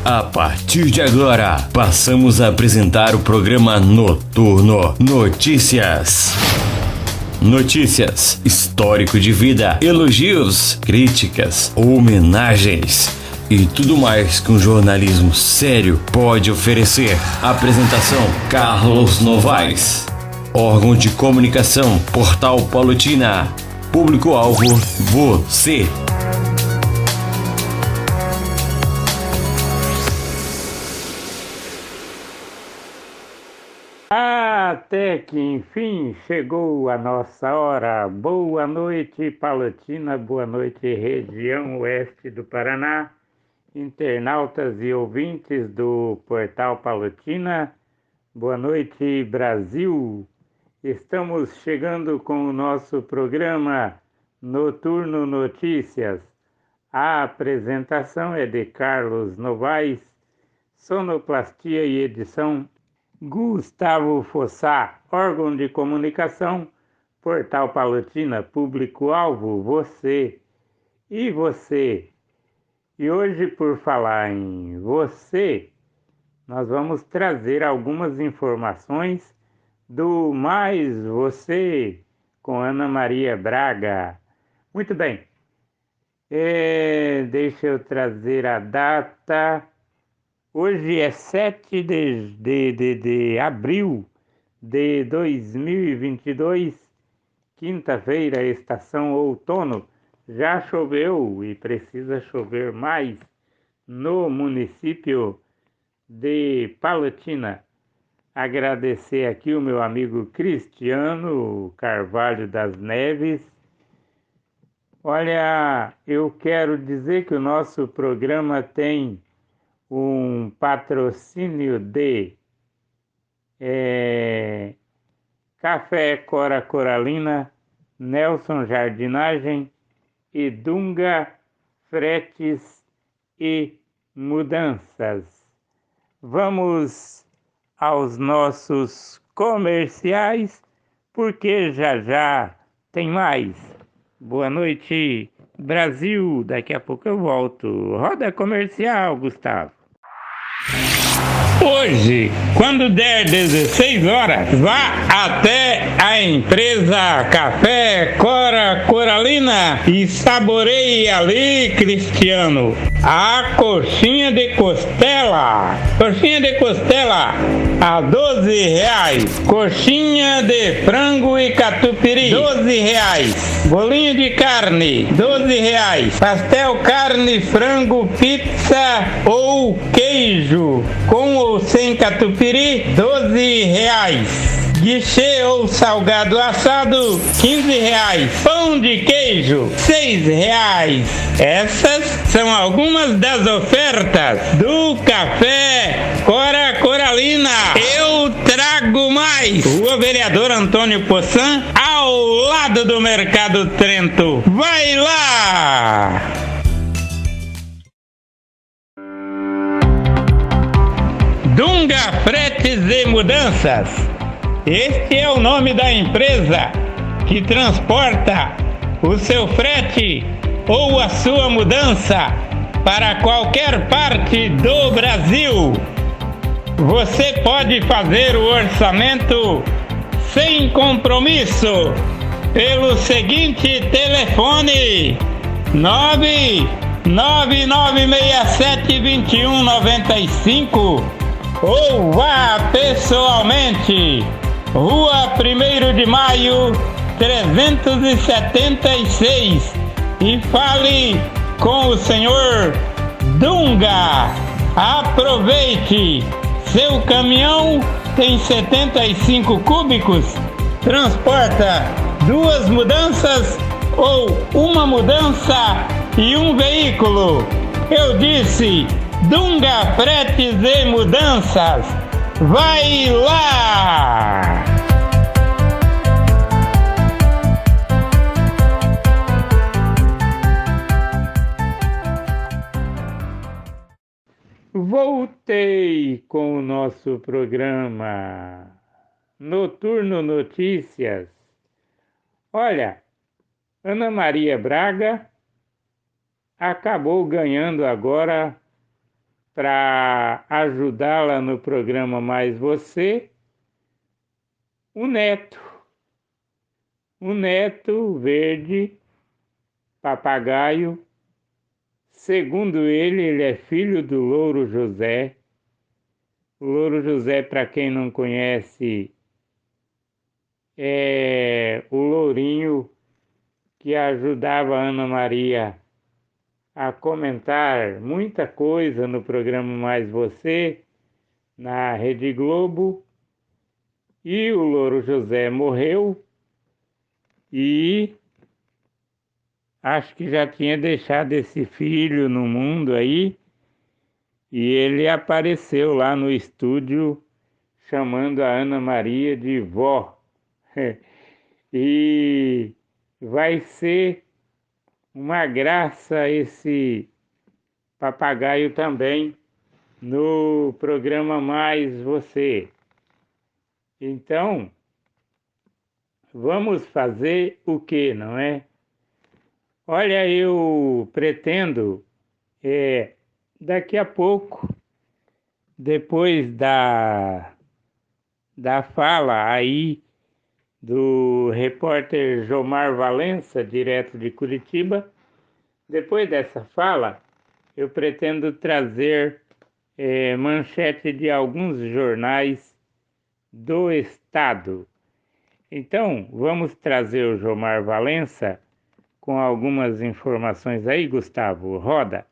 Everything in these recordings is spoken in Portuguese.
A partir de agora, passamos a apresentar o programa Noturno Notícias. Notícias, histórico de vida, elogios, críticas, homenagens e tudo mais que um jornalismo sério pode oferecer. Apresentação: Carlos Novaes. Órgão de comunicação: Portal Palotina. Público-alvo: você. Até que enfim chegou a nossa hora. Boa noite, Palotina, boa noite, região oeste do Paraná, internautas e ouvintes do Portal Palotina, boa noite, Brasil. Estamos chegando com o nosso programa Noturno Notícias. A apresentação é de Carlos Novaes, sonoplastia e edição Gustavo Fossá, órgão de comunicação, Portal Palotina, público-alvo, você e você. E hoje, por falar em você, nós vamos trazer algumas informações do Mais Você, com Ana Maria Braga. Muito bem, deixa eu trazer a data. Hoje é 7 de abril de 2022, quinta-feira, estação outono. Já choveu e precisa chover mais no município de Palotina. Agradecer aqui o meu amigo Cristiano Carvalho das Neves. Olha, eu quero dizer que o nosso programa tem um patrocínio de Café Cora Coralina, Nelson Jardinagem e Dunga Fretes e Mudanças. Vamos aos nossos comerciais, porque já tem mais. Boa noite, Brasil. Daqui a pouco eu volto. Roda comercial, Gustavo. Hoje, quando der 16 horas, vá até a empresa Café Cora Coralina e saboreie ali, Cristiano, a coxinha de costela. Coxinha de costela a R$12. Coxinha de frango e catupiry, R$12. Bolinho de carne, R$12. Pastel, carne, frango, pizza ou queijo, com ou sem catupiry, R$12. Guichê ou salgado assado, R$15. Pão de queijo, R$6. Essas são algumas das ofertas do Café Cora Coralina. Eu trago mais. Rua Vereador Antônio Poçan, ao lado do Mercado Trento. Vai lá! Dunga Fretes e Mudanças. Este é o nome da empresa que transporta o seu frete ou a sua mudança para qualquer parte do Brasil. Você pode fazer o orçamento sem compromisso pelo seguinte telefone: 999672195, ou vá pessoalmente, Rua 1º de Maio, 376, e fale com o senhor Dunga. Aproveite! Seu caminhão tem 75 cúbicos, transporta 2 mudanças ou uma mudança e um veículo. Eu disse Dunga Fretes e Mudanças. Vai lá! Voltei com o nosso programa Noturno Notícias. Olha, Ana Maria Braga acabou ganhando agora para ajudá-la no programa Mais Você, o Neto. O Neto Verde, papagaio. Segundo ele é filho do Louro José. O Louro José, para quem não conhece, é o lourinho que ajudava a Ana Maria a comentar muita coisa no programa Mais Você, na Rede Globo. E o Louro José morreu e acho que já tinha deixado esse filho no mundo aí, e ele apareceu lá no estúdio chamando a Ana Maria de vó. E vai ser uma graça esse papagaio também no programa Mais Você. Então, vamos fazer o que, não é? Olha, eu pretendo, daqui a pouco, depois da fala aí do repórter Jomar Valença, direto de Curitiba, depois dessa fala, eu pretendo trazer manchete de alguns jornais do estado. Então, vamos trazer o Jomar Valença com algumas informações aí, Gustavo. Roda.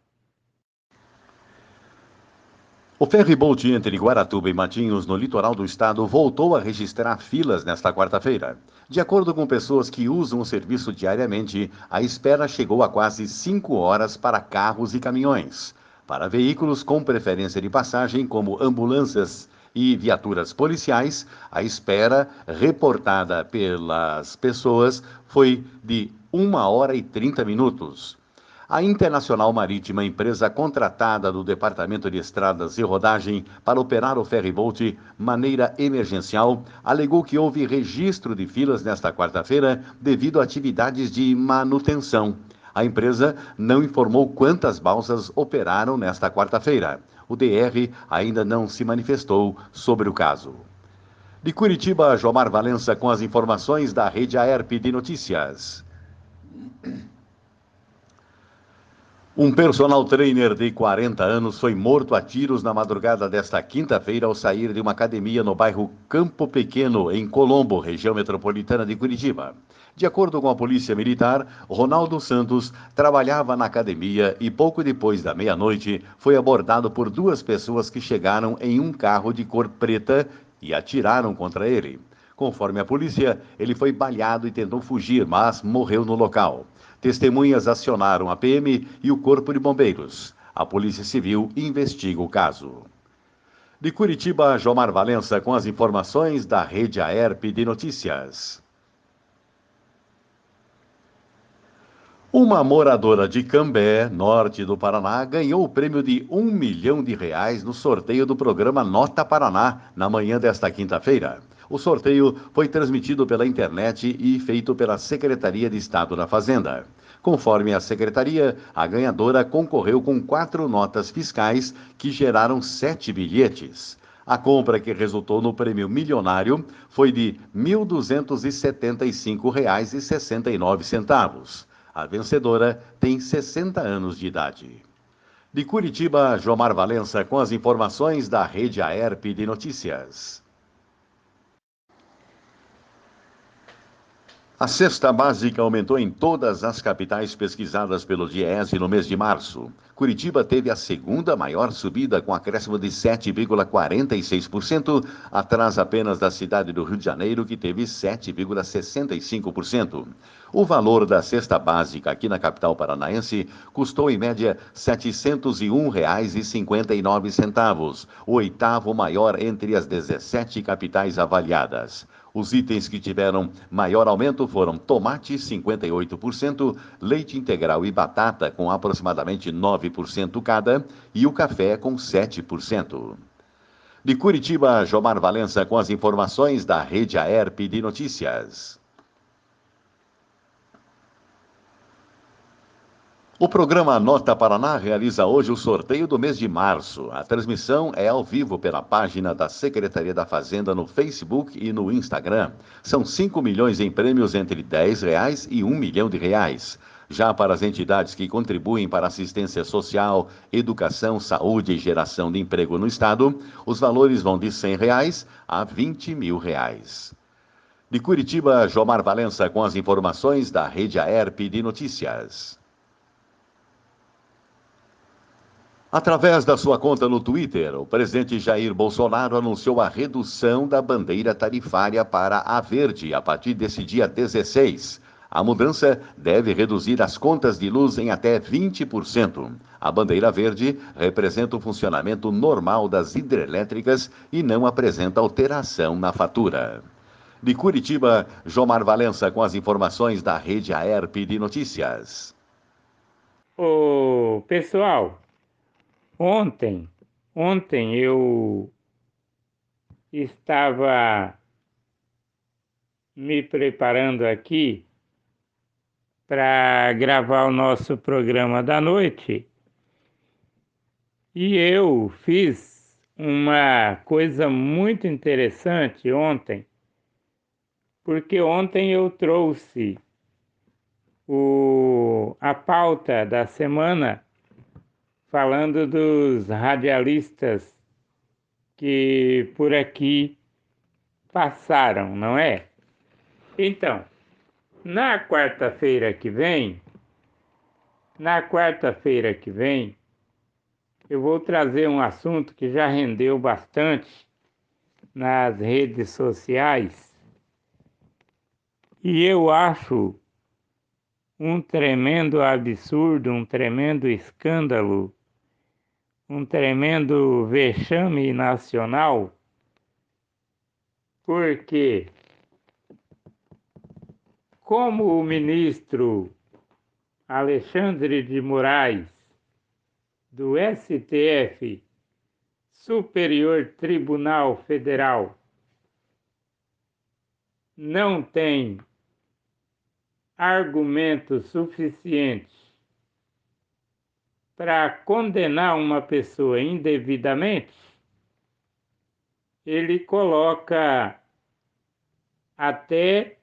O ferry-boat entre Guaratuba e Matinhos, no litoral do estado, voltou a registrar filas nesta quarta-feira. De acordo com pessoas que usam o serviço diariamente, a espera chegou a quase 5 horas para carros e caminhões. Para veículos com preferência de passagem, como ambulâncias e viaturas policiais, a espera reportada pelas pessoas foi de 1 hora e 30 minutos. A Internacional Marítima, empresa contratada do Departamento de Estradas e Rodagem para operar o ferry-boat maneira emergencial, alegou que houve registro de filas nesta quarta-feira devido a atividades de manutenção. A empresa não informou quantas balsas operaram nesta quarta-feira. O DR ainda não se manifestou sobre o caso. De Curitiba, Jomar Valença com as informações da Rede AERP de Notícias. Um personal trainer de 40 anos foi morto a tiros na madrugada desta quinta-feira ao sair de uma academia no bairro Campo Pequeno, em Colombo, região metropolitana de Curitiba. De acordo com a Polícia Militar, Ronaldo Santos trabalhava na academia e pouco depois da meia-noite foi abordado por 2 pessoas que chegaram em um carro de cor preta e atiraram contra ele. Conforme a polícia, ele foi baleado e tentou fugir, mas morreu no local. Testemunhas acionaram a PM e o Corpo de Bombeiros. A Polícia Civil investiga o caso. De Curitiba, Jomar Valença com as informações da Rede AERP de Notícias. Uma moradora de Cambé, norte do Paraná, ganhou o prêmio de R$ 1 milhão no sorteio do programa Nota Paraná, na manhã desta quinta-feira. O sorteio foi transmitido pela internet e feito pela Secretaria de Estado da Fazenda. Conforme a secretaria, a ganhadora concorreu com 4 notas fiscais que geraram 7 bilhetes. A compra que resultou no prêmio milionário foi de R$ 1.275,69. A vencedora tem 60 anos de idade. De Curitiba, Jomar Valença com as informações da Rede AERP de Notícias. A cesta básica aumentou em todas as capitais pesquisadas pelo DIEESE no mês de março. Curitiba teve a segunda maior subida, com acréscimo de 7,46%, atrás apenas da cidade do Rio de Janeiro, que teve 7,65%. O valor da cesta básica aqui na capital paranaense custou, em média, R$ 701,59, o 8º maior entre as 17 capitais avaliadas. Os itens que tiveram maior aumento foram tomate, 58%, leite integral e batata, com aproximadamente 9% cada, e o café, com 7%. De Curitiba, Jomar Valença com as informações da Rede AERP de Notícias. O programa Nota Paraná realiza hoje o sorteio do mês de março. A transmissão é ao vivo pela página da Secretaria da Fazenda no Facebook e no Instagram. São 5 milhões em prêmios entre R$ 10 e R$ 1 milhão. Já para as entidades que contribuem para assistência social, educação, saúde e geração de emprego no Estado, os valores vão de R$ 100 a R$ 20 mil. De Curitiba, Jomar Valença com as informações da Rede Aerp de Notícias. Através da sua conta no Twitter, o presidente Jair Bolsonaro anunciou a redução da bandeira tarifária para a Verde a partir desse dia 16. A mudança deve reduzir as contas de luz em até 20%. A bandeira verde representa o funcionamento normal das hidrelétricas e não apresenta alteração na fatura. De Curitiba, Jomar Valença com as informações da Rede Aerp de Notícias. Ô, pessoal, ontem eu estava me preparando aqui para gravar o nosso programa da noite e eu fiz uma coisa muito interessante ontem, porque ontem eu trouxe a pauta da semana falando dos radialistas que por aqui passaram, não é? Então, na quarta-feira que vem, eu vou trazer um assunto que já rendeu bastante nas redes sociais e eu acho um tremendo absurdo, um tremendo escândalo, um tremendo vexame nacional, porque como o ministro Alexandre de Moraes, do STF, Superior Tribunal Federal, não tem argumentos suficientes para condenar uma pessoa indevidamente, ele coloca até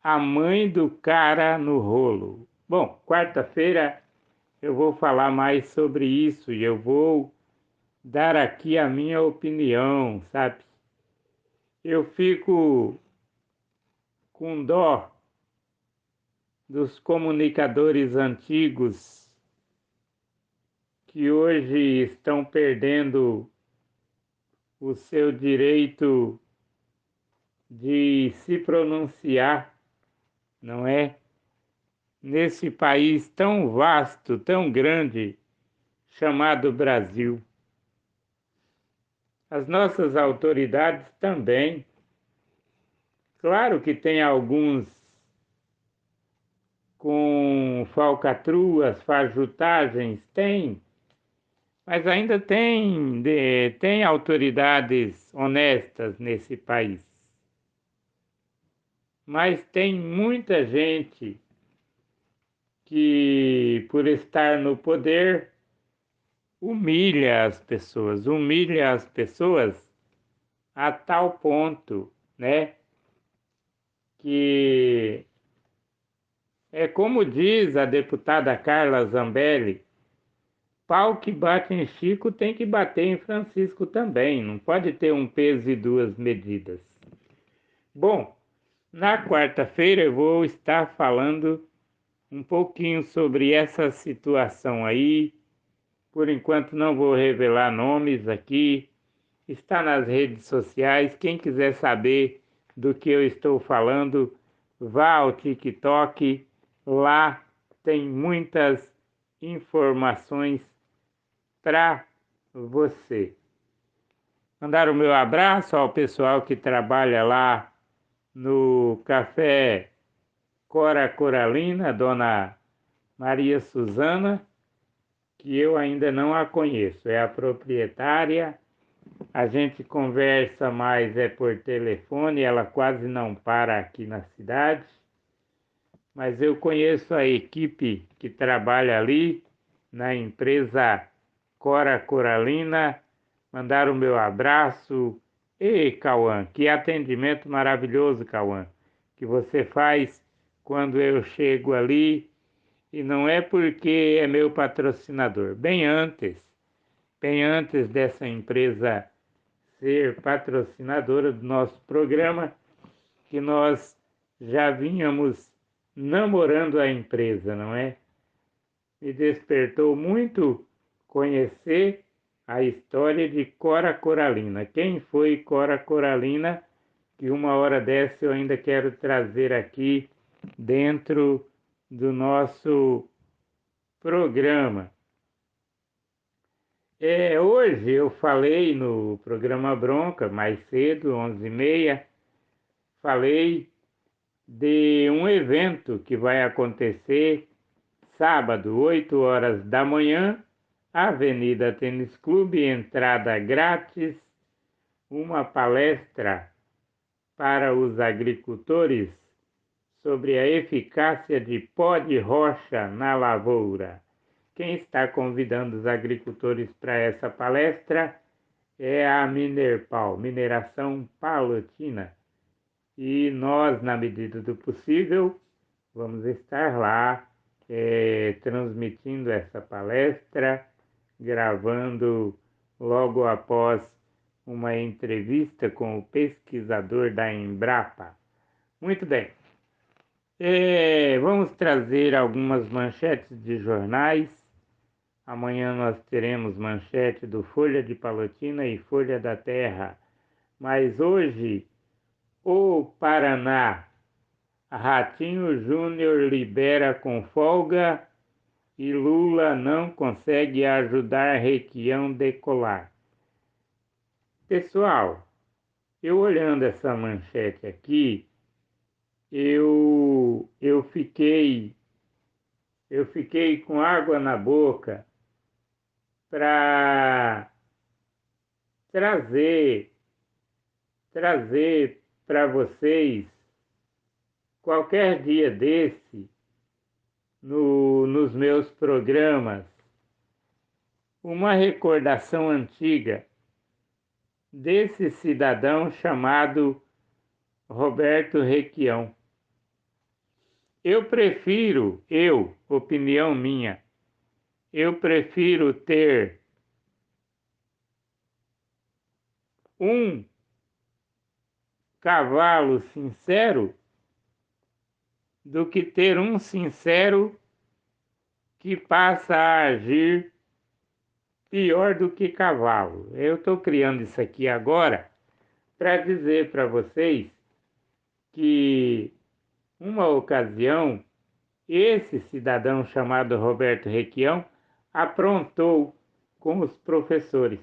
a mãe do cara no rolo. Bom, quarta-feira eu vou falar mais sobre isso e eu vou dar aqui a minha opinião, sabe? Eu fico com dó dos comunicadores antigos que hoje estão perdendo o seu direito de se pronunciar, não é? Nesse país tão vasto, tão grande, chamado Brasil. As nossas autoridades também. Claro que tem alguns com falcatruas, fajutagens, tem, mas ainda tem autoridades honestas nesse país. Mas tem muita gente que, por estar no poder, humilha as pessoas a tal ponto, né, que é como diz a deputada Carla Zambelli, pau que bate em Chico tem que bater em Francisco também, não pode ter um peso e duas medidas. Bom, na quarta-feira eu vou estar falando um pouquinho sobre essa situação aí. Por enquanto não vou revelar nomes aqui, está nas redes sociais. Quem quiser saber do que eu estou falando, vá ao TikTok, lá tem muitas informações para você. Mandar o meu abraço ao pessoal que trabalha lá no Café Cora Coralina, Dona Maria Suzana, que eu ainda não a conheço, é a proprietária. A gente conversa mais por telefone, ela quase não para aqui na cidade. mas eu conheço a equipe que trabalha ali na empresa Cora Coralina. Mandar o meu abraço. Ei, Cauã, que atendimento maravilhoso, Cauã, que você faz quando eu chego ali, e não é porque é meu patrocinador. Bem antes dessa empresa ser patrocinadora do nosso programa, que nós já vínhamos namorando a empresa, não é? Me despertou muito conhecer a história de Cora Coralina. Quem foi Cora Coralina? Que uma hora dessa eu ainda quero trazer aqui dentro do nosso programa. Hoje eu falei no programa Bronca, mais cedo, 11h30, falei de um evento que vai acontecer sábado, 8 horas da manhã, Avenida Tênis Clube, entrada grátis, uma palestra para os agricultores sobre a eficácia de pó de rocha na lavoura. Quem está convidando os agricultores para essa palestra é a Minerpal, Mineração Palotina. E nós, na medida do possível, vamos estar lá transmitindo essa palestra, gravando logo após uma entrevista com o pesquisador da Embrapa. Muito bem. Vamos trazer algumas manchetes de jornais. Amanhã nós teremos manchete do Folha de Palotina e Folha da Terra. Mas hoje, o Paraná, Ratinho Júnior libera com folga e Lula não consegue ajudar Requião decolar. Pessoal, eu olhando essa manchete aqui, eu fiquei com água na boca para trazer para vocês qualquer dia desse nos meus programas uma recordação antiga desse cidadão chamado Roberto Requião. Opinião minha, eu prefiro ter um cavalo sincero do que ter um sincero que passa a agir pior do que cavalo. Eu estou criando isso aqui agora para dizer para vocês que uma ocasião esse cidadão chamado Roberto Requião aprontou com os professores.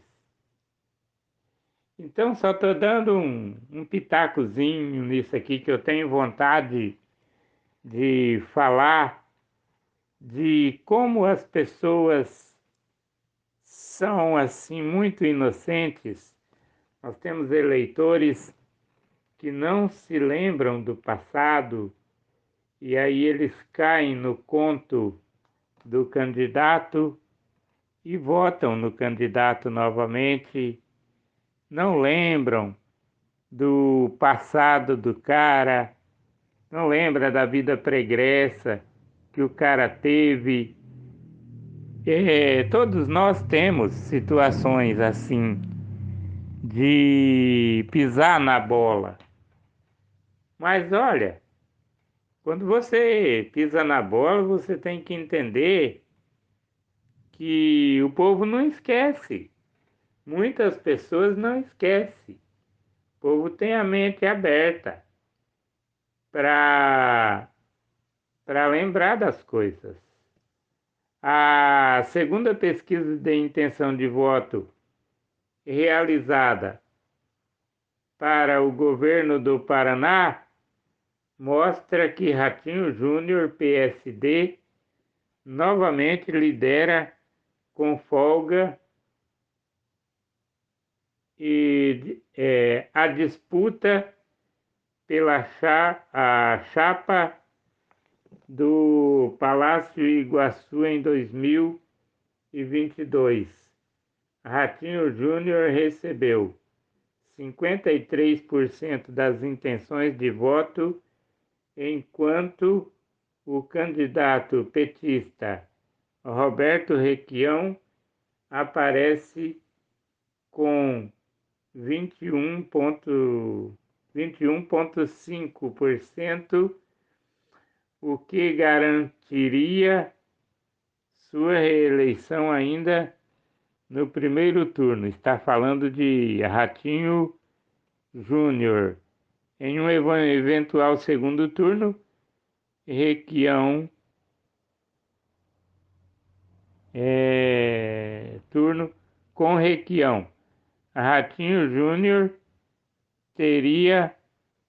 Então só estou dando um pitacozinho nisso aqui, que eu tenho vontade de falar de como as pessoas são assim muito inocentes. Nós temos eleitores que não se lembram do passado e aí eles caem no conto do candidato e votam no candidato novamente, não lembram do passado do cara, não lembra da vida pregressa que o cara teve. Todos nós temos situações assim de pisar na bola. Mas olha, quando você pisa na bola, você tem que entender que o povo não esquece. Muitas pessoas não esquecem. O povo tem a mente aberta para lembrar das coisas. A segunda pesquisa de intenção de voto realizada para o governo do Paraná mostra que Ratinho Júnior, PSD, novamente lidera com folga e a disputa pela a chapa do Palácio Iguaçu em 2022. Ratinho Júnior recebeu 53% das intenções de voto, enquanto o candidato petista Roberto Requião aparece com 21,5%, o que garantiria sua reeleição ainda no primeiro turno. Está falando de Ratinho Júnior. Em um eventual segundo turno, Requião turno com Requião. Ratinho Júnior teria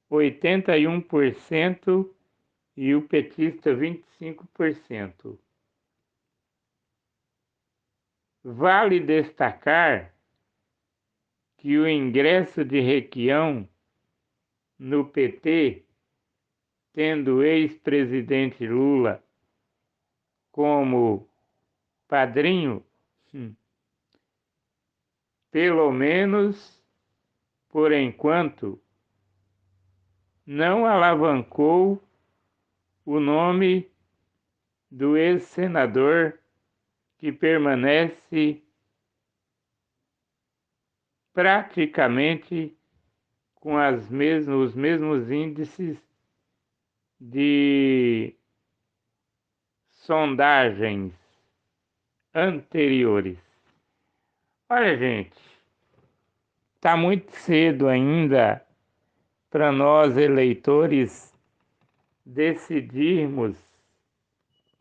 81% e o petista 25%. Vale destacar que o ingresso de Requião no PT, tendo o ex-presidente Lula como padrinho, pelo menos por enquanto, não alavancou o nome do ex-senador que permanece praticamente com os mesmos índices de sondagens anteriores. Olha, gente, está muito cedo ainda para nós, eleitores, decidirmos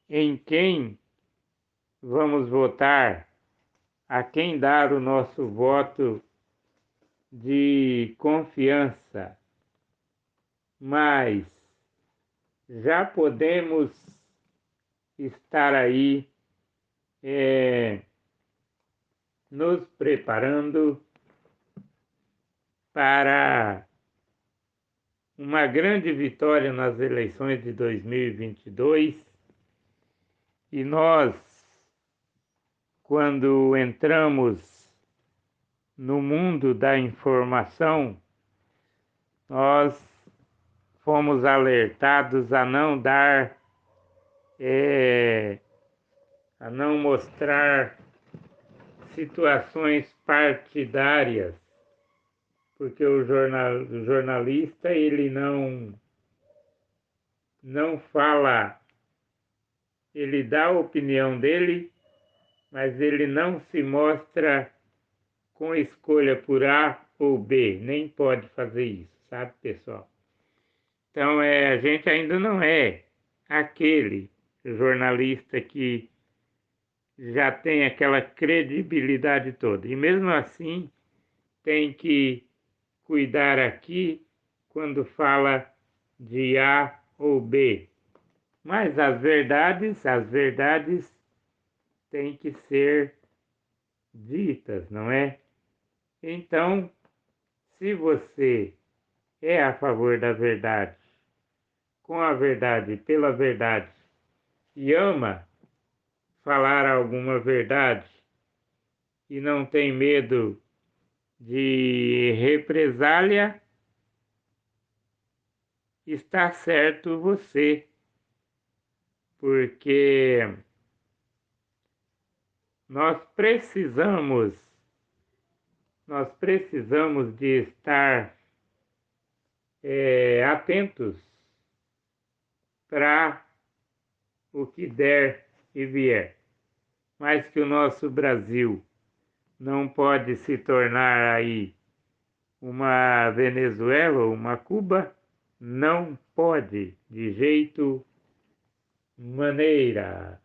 em quem vamos votar, a quem dar o nosso voto de confiança, mas já podemos estar aí nos preparando para uma grande vitória nas eleições de 2022, e nós, quando entramos no mundo da informação, nós fomos alertados a não dar, a não mostrar situações partidárias, porque o jornalista ele não fala, ele dá a opinião dele, mas ele não se mostra com escolha por A ou B, nem pode fazer isso, sabe, pessoal? Então, a gente ainda não é aquele jornalista que já tem aquela credibilidade toda. E mesmo assim, tem que cuidar aqui quando fala de A ou B. Mas as verdades têm que ser ditas, não é? Então, se você é a favor da verdade, com a verdade, pela verdade, e ama falar alguma verdade e não tem medo de represália, está certo você, porque nós precisamos de estar atentos para o que der e vier. Mas que o nosso Brasil não pode se tornar aí uma Venezuela ou uma Cuba, não pode de jeito maneira.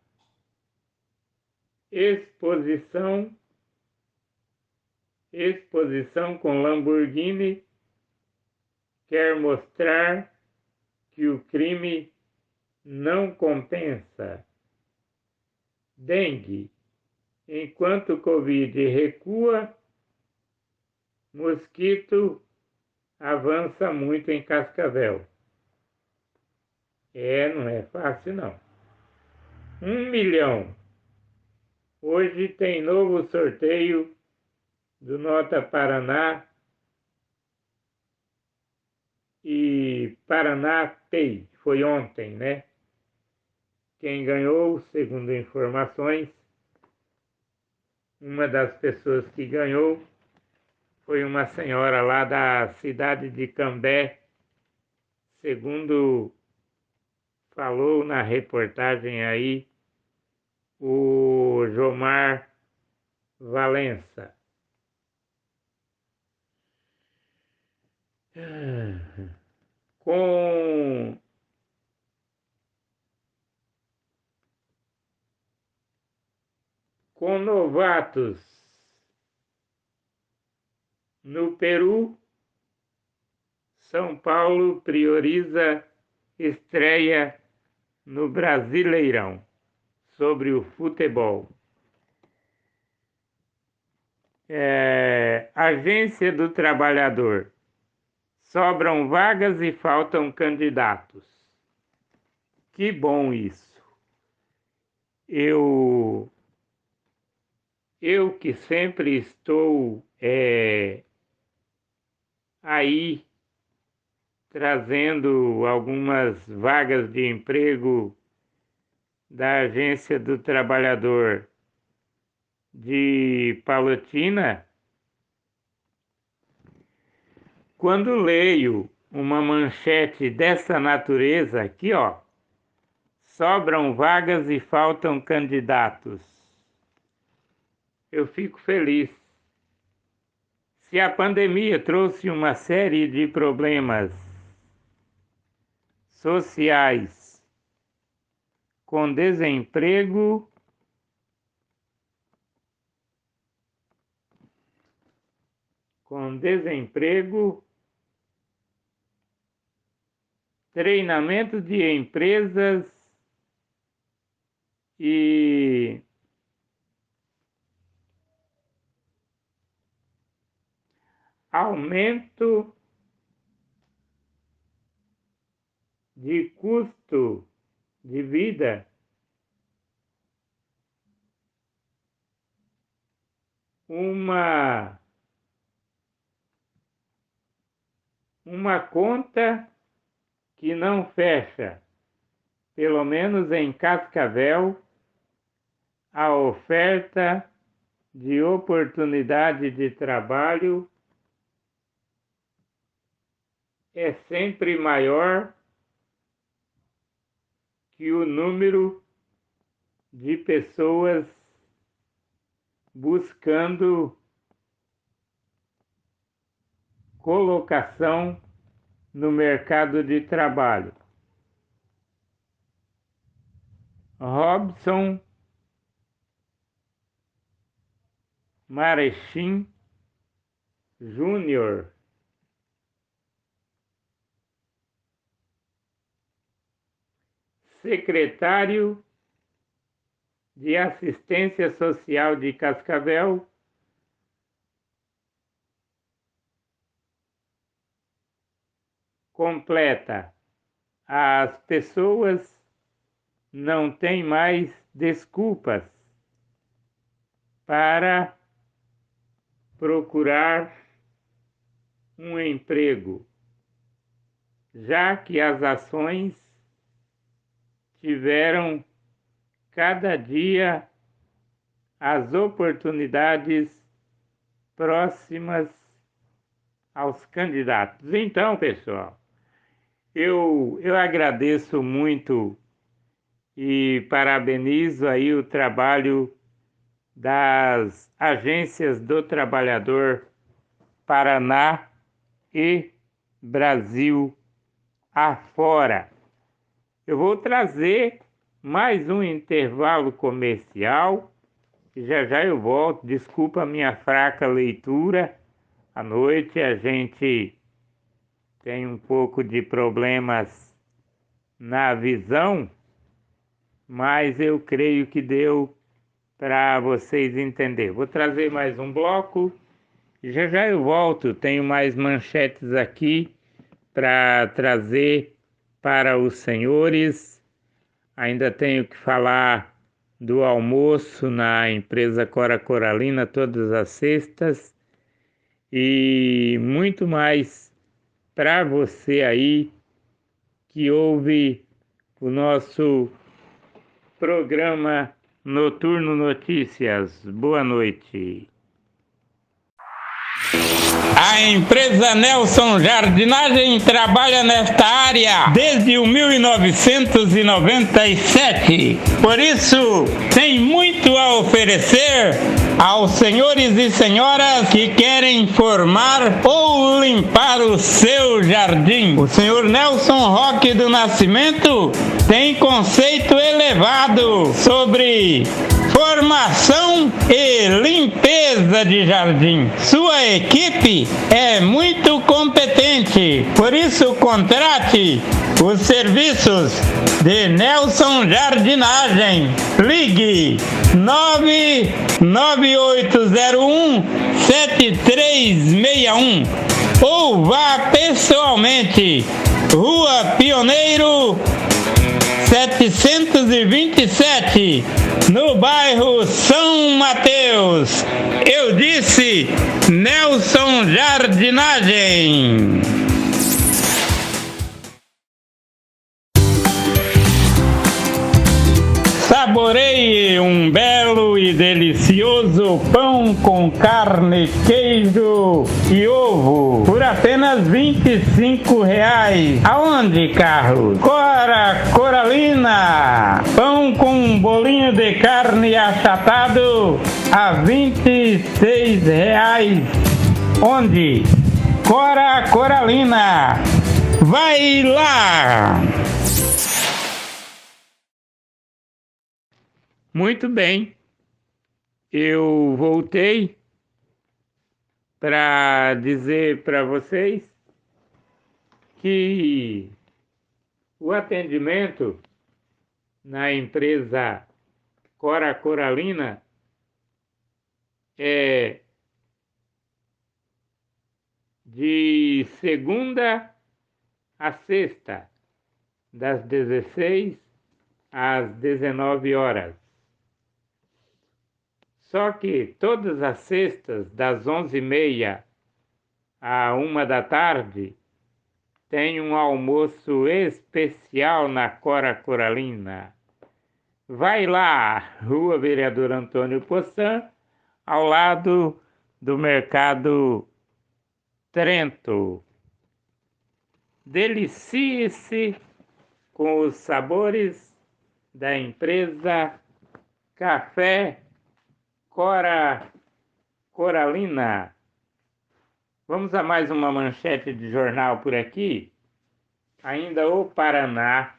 Exposição com Lamborghini quer mostrar que o crime não compensa. Dengue. Enquanto o Covid recua, mosquito avança muito em Cascavel. Não é fácil não. 1 milhão. Hoje tem novo sorteio do Nota Paraná e Paraná Pay. Foi ontem, né? Quem ganhou, segundo informações, uma das pessoas que ganhou foi uma senhora lá da cidade de Cambé, segundo falou na reportagem aí o Jomar Valença. Com novatos no Peru, São Paulo prioriza estreia no Brasileirão sobre o futebol. Agência do Trabalhador. Sobram vagas e faltam candidatos. Que bom isso. Eu que sempre estou aí trazendo algumas vagas de emprego da Agência do Trabalhador de Palotina, quando leio uma manchete dessa natureza aqui, ó, sobram vagas e faltam candidatos, eu fico feliz. Se a pandemia trouxe uma série de problemas sociais com desemprego, treinamento de empresas e aumento de custo de vida, uma conta que não fecha, pelo menos em Cascavel, a oferta de oportunidade de trabalho é sempre maior que o número de pessoas buscando colocação no mercado de trabalho. Robson Marechim Júnior, secretário de Assistência Social de Cascavel, completa: as pessoas não têm mais desculpas para procurar um emprego, já que as ações tiveram cada dia as oportunidades próximas aos candidatos. Então, pessoal, eu agradeço muito e parabenizo aí o trabalho das agências do trabalhador Paraná e Brasil afora. Eu vou trazer mais um intervalo comercial e já eu volto. Desculpa a minha fraca leitura. À noite a gente tem um pouco de problemas na visão, mas eu creio que deu para vocês entenderem. Vou trazer mais um bloco e já eu volto. Tenho mais manchetes aqui para trazer para os senhores. Ainda tenho que falar do almoço na empresa Cora Coralina todas as sextas e muito mais para você aí que ouve o nosso programa Noturno Notícias. Boa noite. A empresa Nelson Jardinagem trabalha nesta área desde 1997. Por isso, tem muito a oferecer aos senhores e senhoras que querem formar ou limpar o seu jardim. O senhor Nelson Roque do Nascimento tem conceito elevado sobre formação e limpeza de jardim. Sua equipe é muito competente, por isso contrate os serviços de Nelson Jardinagem. Ligue 99801-7361 ou vá pessoalmente, Rua Pioneiro 727, no bairro São Mateus. Eu disse Nelson Jardinagem. Saboreie um belo e delicioso pão com carne, queijo e ovo por apenas R$25. Aonde, Carlos? Cora Coralina. Pão com um bolinho de carne achatado a R$26. Onde? Cora Coralina. Vai lá! Muito bem, eu voltei para dizer para vocês que o atendimento na empresa Cora Coralina é de segunda a sexta, das 16 às 19 horas. Só que todas as sextas, das 11h30 à 1 da tarde, tem um almoço especial na Cora Coralina. Vai lá, Rua Vereador Antônio Poçan, ao lado do Mercado Trento. Delicie-se com os sabores da empresa Café Cora Coralina. Vamos a mais uma manchete de jornal por aqui. Ainda o Paraná.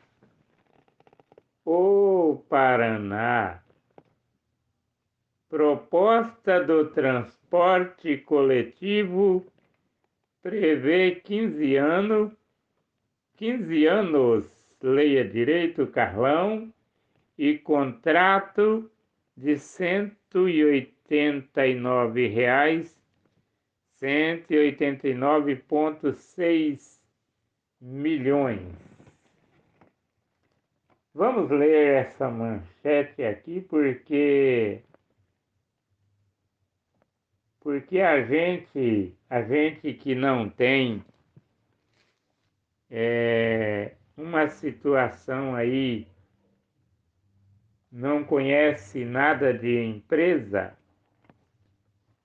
O Paraná. Proposta do transporte coletivo prevê 15 anos, leia direito, Carlão, e contrato de R$189, 189,6 milhões. Vamos ler essa manchete aqui porque a gente que não tem uma situação aí, não conhece nada de empresa,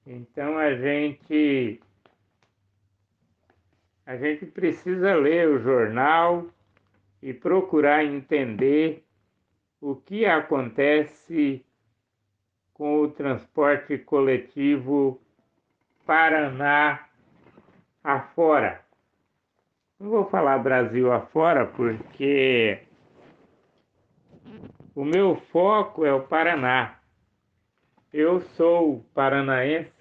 então a gente precisa ler o jornal e procurar entender o que acontece com o transporte coletivo Paraná afora. Não vou falar Brasil afora porque o meu foco é o Paraná. Eu sou paranaense,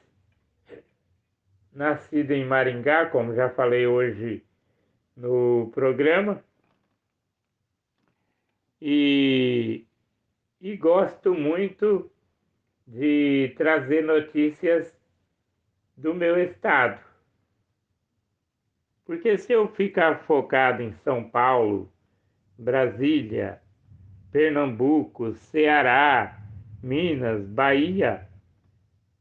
nascido em Maringá, como já falei hoje no programa, e gosto muito de trazer notícias do meu estado. Porque se eu ficar focado em São Paulo Brasília, Pernambuco, Ceará, Minas, Bahia.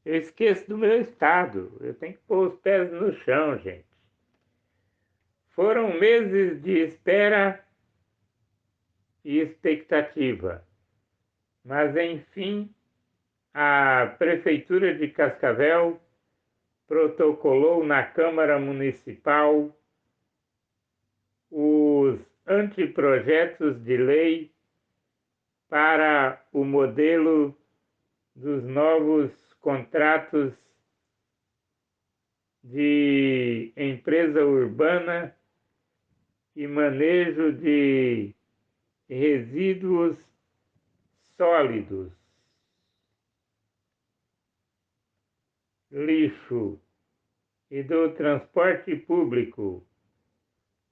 Eu esqueço do meu estado. Eu tenho que pôr os pés no chão, gente. Foram meses de espera e expectativa. Mas, enfim, a Prefeitura de Cascavel protocolou na Câmara Municipal os anteprojetos de lei para o modelo dos novos contratos de empresa urbana e manejo de resíduos sólidos, lixo e do transporte público.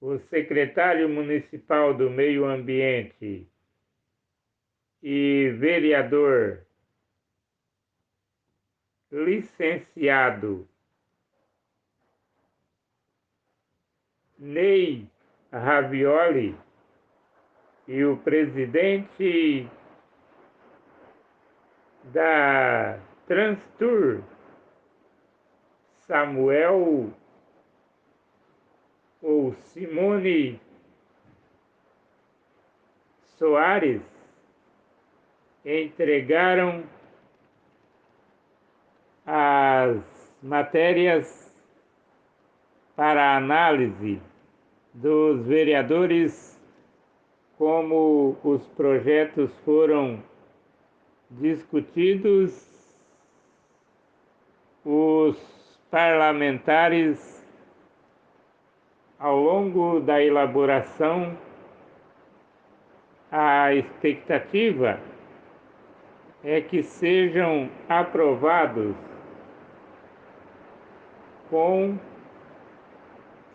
O secretário municipal do Meio Ambiente e vereador licenciado Ney Ravioli e o presidente da Transtour, Samuel ou Simone Soares, entregaram as matérias para análise dos vereadores, como os projetos foram discutidos, os parlamentares, ao longo da elaboração, a expectativa é que sejam aprovados com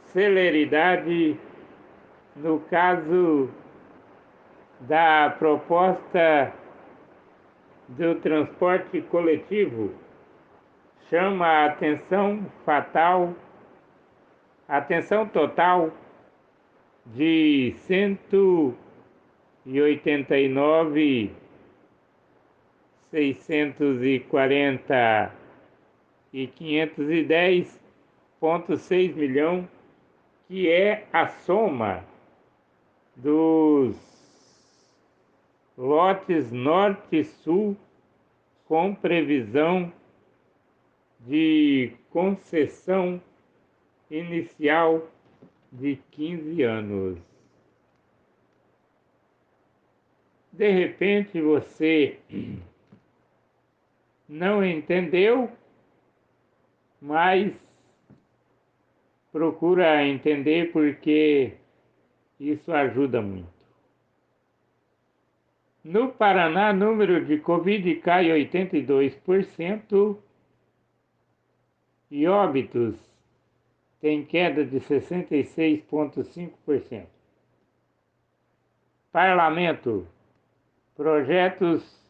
celeridade. No caso da proposta do transporte coletivo, chama a atenção total de 189.640 e 510,6 milhões, que é a soma dos lotes norte e sul com previsão de concessão inicial de 15 anos. De repente você não entendeu, mas procura entender, porque isso ajuda muito. No Paraná, número de Covid cai 82% e óbitos tem queda de 66,5%. Parlamento, projetos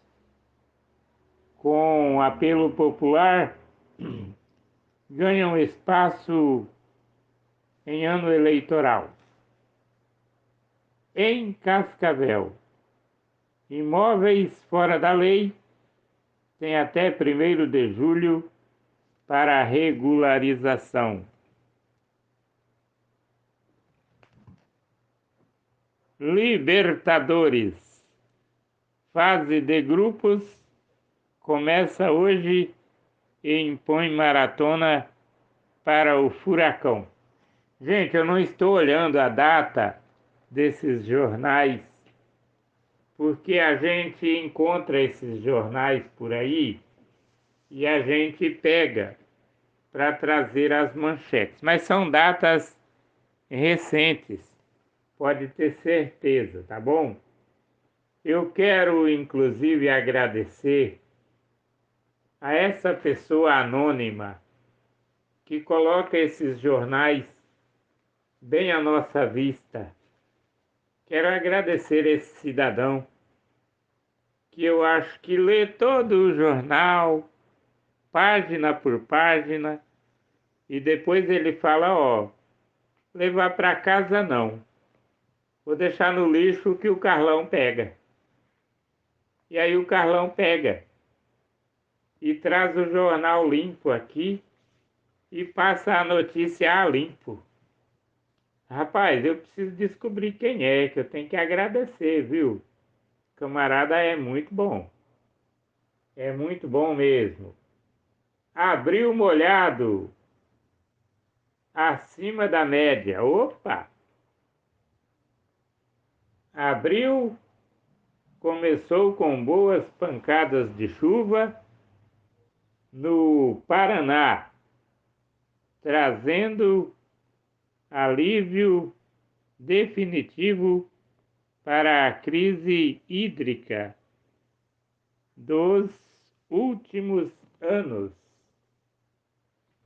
com apelo popular ganham espaço em ano eleitoral. Em Cascavel, imóveis fora da lei têm até 1º de julho para regularização. Libertadores, fase de grupos, começa hoje e impõe maratona para o Furacão. Gente, eu não estou olhando a data desses jornais, porque a gente encontra esses jornais por aí e a gente pega para trazer as manchetes. Mas são datas recentes, pode ter certeza, tá bom? Eu quero, inclusive, agradecer a essa pessoa anônima que coloca esses jornais bem à nossa vista. Quero agradecer esse cidadão que eu acho que lê todo o jornal, página por página, e depois ele fala, levar para casa não. vou deixar no lixo que o Carlão pega. E aí o Carlão pega e traz o jornal limpo aqui e passa a notícia a limpo. Rapaz, eu preciso descobrir quem é, que eu tenho que agradecer, viu? Camarada é muito bom. É muito bom mesmo. Abril molhado, acima da média. Opa! Abril começou com boas pancadas de chuva no Paraná, trazendo alívio definitivo para a crise hídrica dos últimos anos,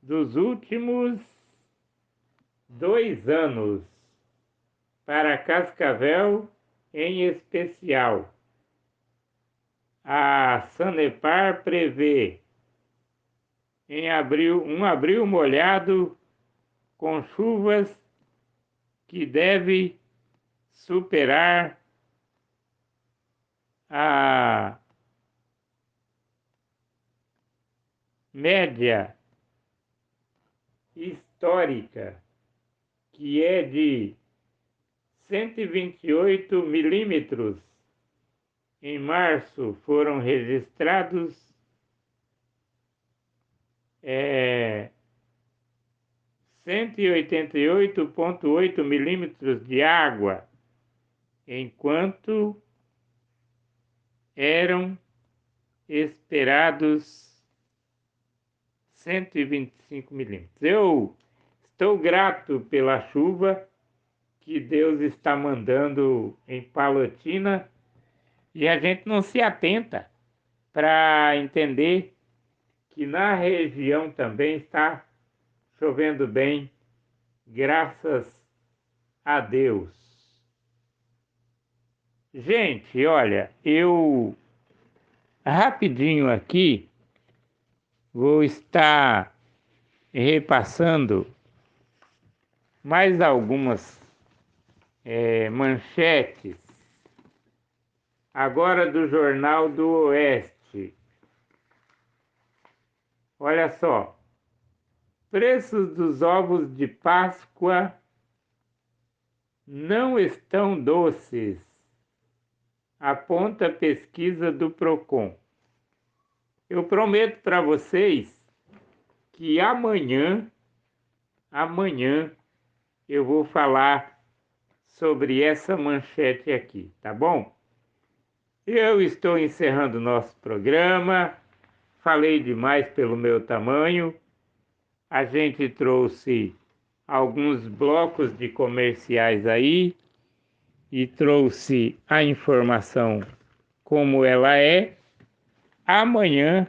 dos últimos 2 anos, para Cascavel em especial. A Sanepar prevê um abril molhado com chuvas que deve superar a média histórica, que é de 128 milímetros. Em março foram registrados 188,8 milímetros de água, enquanto eram esperados 125 milímetros. Eu estou grato pela chuva que Deus está mandando em Palotina e a gente não se atenta para entender que na região também está chovendo bem, graças a Deus. Gente, olha, eu rapidinho aqui vou estar repassando mais algumas manchetes, agora do Jornal do Oeste. Olha só, preços dos ovos de Páscoa não estão doces, aponta a pesquisa do Procon. Eu prometo para vocês que amanhã eu vou falar sobre essa manchete aqui, tá bom? Eu estou encerrando o nosso programa, falei demais pelo meu tamanho, a gente trouxe alguns blocos de comerciais aí e trouxe a informação como ela é. Amanhã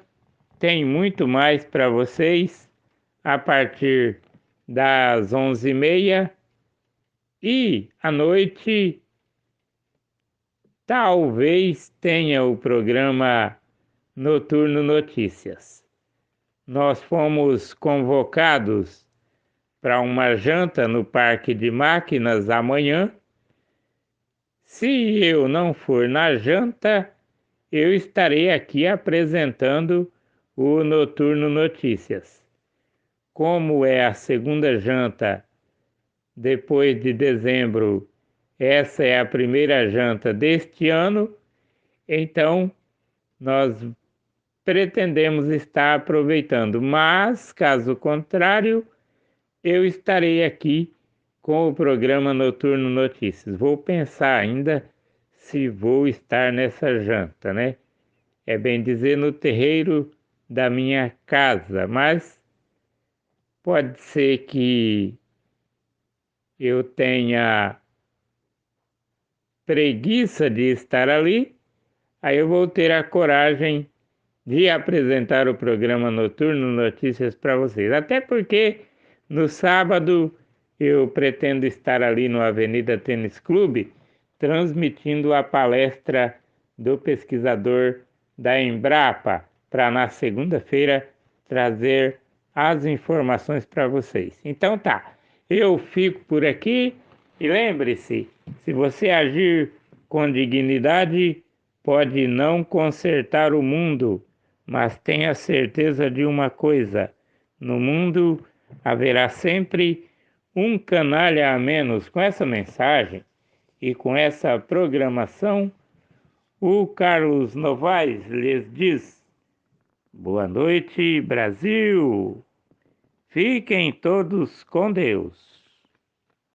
tem muito mais para vocês a partir das 11h30 e à noite talvez tenha o programa Noturno Notícias. Nós fomos convocados para uma janta no Parque de Máquinas amanhã. Se eu não for na janta, eu estarei aqui apresentando o Noturno Notícias. Como é a segunda janta depois de dezembro, essa é a primeira janta deste ano, então nós pretendemos estar aproveitando, mas caso contrário, eu estarei aqui com o programa Noturno Notícias. Vou pensar ainda se vou estar nessa janta, né? É bem dizer, no terreiro da minha casa, mas pode ser que eu tenha preguiça de estar ali, aí eu vou ter a coragem de apresentar o programa Noturno Notícias para vocês. Até porque no sábado eu pretendo estar ali no Avenida Tênis Clube, transmitindo a palestra do pesquisador da Embrapa, para na segunda-feira trazer as informações para vocês. Então tá, eu fico por aqui, E lembre-se, se você agir com dignidade, pode não consertar o mundo, mas tenha certeza de uma coisa: no mundo haverá sempre um canalha a menos. Com essa mensagem e com essa programação, o Carlos Novaes lhes diz: boa noite, Brasil! Fiquem todos com Deus.